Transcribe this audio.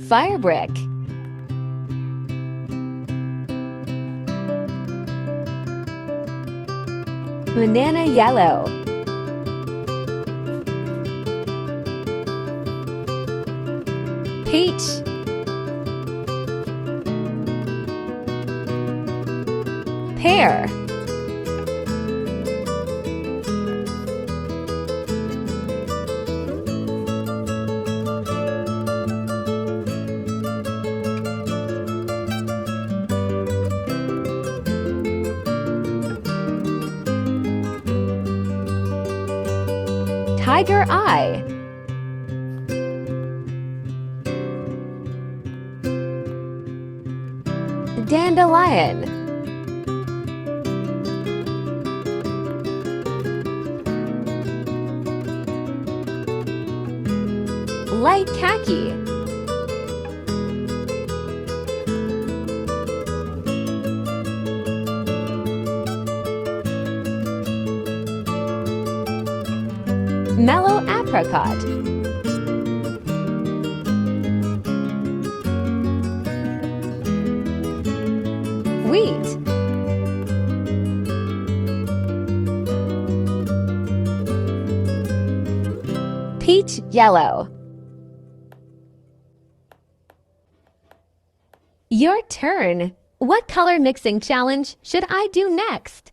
Fire brick. Banana yellow. Peach. Pear. Tiger eye. Dandelion. Light khaki. Mellow apricot. Wheat. Peach yellow. Your turn. What color mixing challenge should I do next?